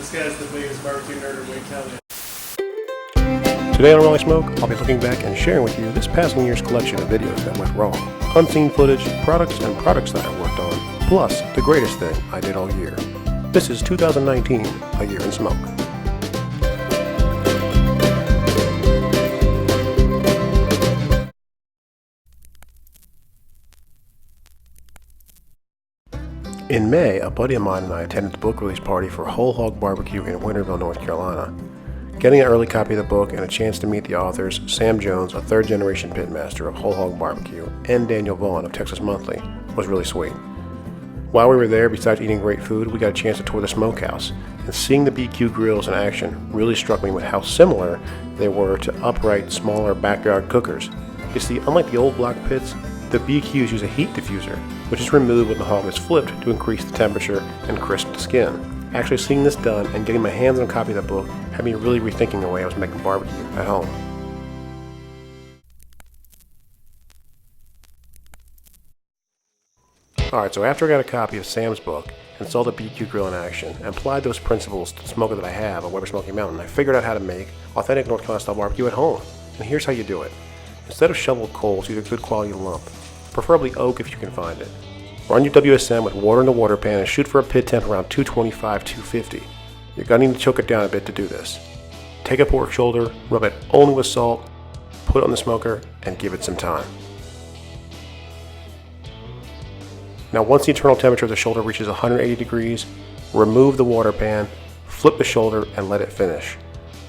This guy's the biggest barbecue nerd in Wake County. Today on Rolling Smoke, I'll be looking back and sharing with you this past year's collection of videos that went wrong, unseen footage, products and products that I worked on, plus the greatest thing I did all year. This is 2019, A Year in Smoke. In May, a buddy of mine and I attended the book release party for Whole Hog Barbecue in Winterville, North Carolina. Getting an early copy of the book and a chance to meet the authors, Sam Jones, a third-generation pitmaster of Whole Hog Barbecue, and Daniel Vaughn of Texas Monthly, was really sweet. While we were there, besides eating great food, we got a chance to tour the smokehouse, and seeing the BBQ grills in action really struck me with how similar they were to upright, smaller backyard cookers. You see, unlike the old block pits, the BBQs use a heat diffuser, which is removed when the hog is flipped to increase the temperature and crisp the skin. Actually seeing this done and getting my hands on a copy of the book had me really rethinking the way I was making barbecue at home. Alright, so after I got a copy of Sam's book and saw the BBQ grill in action and applied those principles to the smoker that I have on Weber Smoky Mountain, I figured out how to make authentic North Carolina style barbecue at home. And here's how you do it. Instead of shoveled coals, use a good quality lump, preferably oak if you can find it. Run your WSM with water in the water pan and shoot for a pit temp around 225-250. You're going to need to choke it down a bit to do this. Take a pork shoulder, rub it only with salt, put it on the smoker, and give it some time. Now once the internal temperature of the shoulder reaches 180 degrees, remove the water pan, flip the shoulder, and let it finish.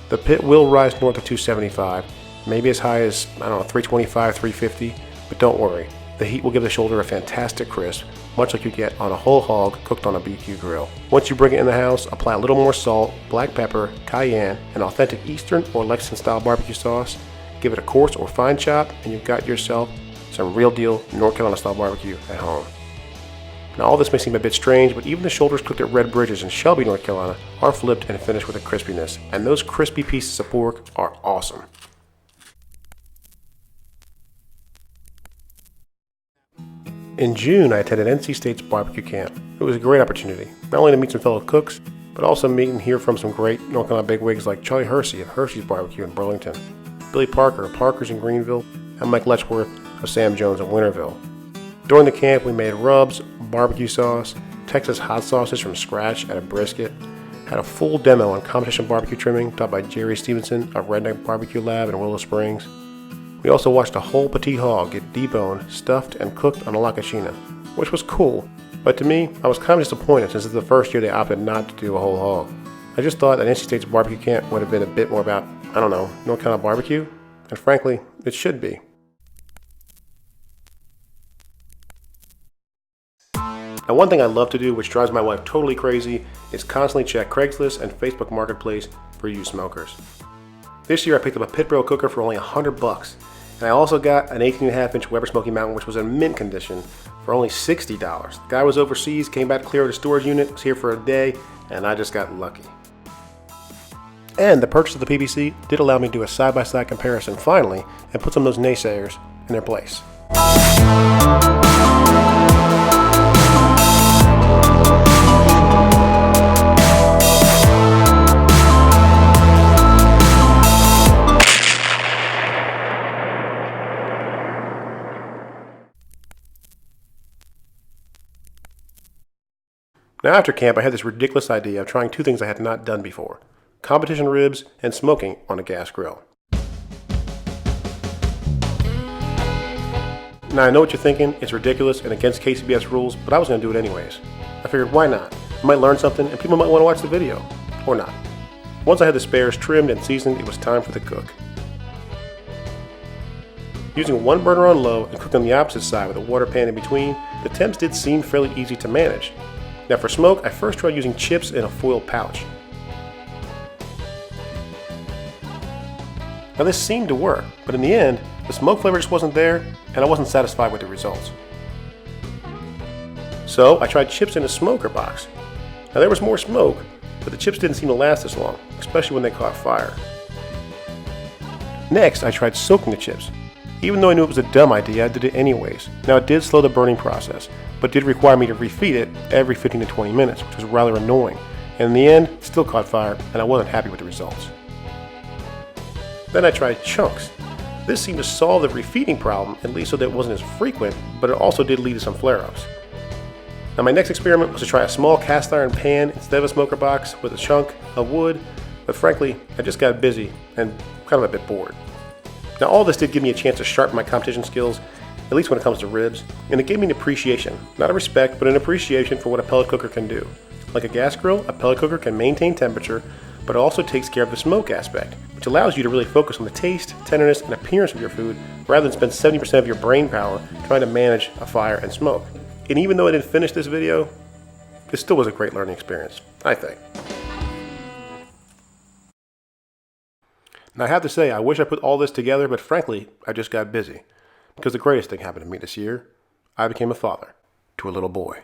The pit will rise north of 275, maybe as high as, 325, 350, but don't worry. The heat will give the shoulder a fantastic crisp, much like you get on a whole hog cooked on a BBQ grill. Once you bring it in the house, apply a little more salt, black pepper, cayenne, and authentic Eastern or Lexington style barbecue sauce. Give it a coarse or fine chop, and you've got yourself some real deal North Carolina style barbecue at home. Now all this may seem a bit strange, but even the shoulders cooked at Red Bridges in Shelby, North Carolina are flipped and finished with a crispiness, and those crispy pieces of pork are awesome. In June, I attended NC State's BBQ Camp. It was a great opportunity, not only to meet some fellow cooks, but also meet and hear from some great North Carolina bigwigs like Charlie Hersey of Hersey's Barbecue in Burlington, Billy Parker of Parker's in Greenville, and Mike Letchworth of Sam Jones of Winterville. During the camp, we made rubs, barbecue sauce, Texas hot sauces from scratch at a brisket, had a full demo on competition barbecue trimming taught by Jerry Stevenson of Redneck Barbecue Lab in Willow Springs. We also watched a whole petite hog get deboned, stuffed, and cooked on a La Cocina, which was cool, but to me, I was kind of disappointed since it's the first year they opted not to do a whole hog. I just thought that NC State's barbecue camp would have been a bit more about, North Carolina barbecue, and frankly, it should be. Now one thing I love to do, which drives my wife totally crazy, is constantly check Craigslist and Facebook Marketplace for used smokers. This year I picked up a pit bro cooker for only $100, and I also got an 18.5-inch Weber Smoky Mountain, which was in mint condition, for only $60. The guy was overseas, came back to clear out a storage unit, was here for a day, and I just got lucky. And the purchase of the PBC did allow me to do a side-by-side comparison finally, and put some of those naysayers in their place. Now after camp, I had this ridiculous idea of trying two things I had not done before: competition ribs and smoking on a gas grill. Now I know what you're thinking, it's ridiculous and against KCBS rules, but I was going to do it anyways. I figured, why not? I might learn something and people might want to watch the video. Or not. Once I had the spares trimmed and seasoned, it was time for the cook. Using one burner on low and cooked on the opposite side with a water pan in between, the temps did seem fairly easy to manage. Now for smoke, I first tried using chips in a foil pouch. Now this seemed to work, but in the end, the smoke flavor just wasn't there, and I wasn't satisfied with the results. So I tried chips in a smoker box. Now there was more smoke, but the chips didn't seem to last as long, especially when they caught fire. Next, I tried soaking the chips. Even though I knew it was a dumb idea, I did it anyways. Now it did slow the burning process, but did require me to refeed it every 15 to 20 minutes, which was rather annoying, And in the end, it still caught fire, and I wasn't happy with the results. Then I tried chunks. This seemed to solve the refeeding problem, at least so that it wasn't as frequent, but it also did lead to some flare-ups. Now my next experiment was to try a small cast iron pan instead of a smoker box with a chunk of wood, but frankly, I just got busy and kind of a bit bored. Now all this did give me a chance to sharpen my competition skills, at least when it comes to ribs, and it gave me an appreciation, not a respect, but an appreciation for what a pellet cooker can do. Like a gas grill, a pellet cooker can maintain temperature, but it also takes care of the smoke aspect, which allows you to really focus on the taste, tenderness, and appearance of your food, rather than spend 70% of your brain power trying to manage a fire and smoke. And even though I didn't finish this video, this still was a great learning experience, I think. Now I have to say, I wish I put all this together, but frankly, I just got busy. Because the greatest thing happened to me this year, I became a father to a little boy.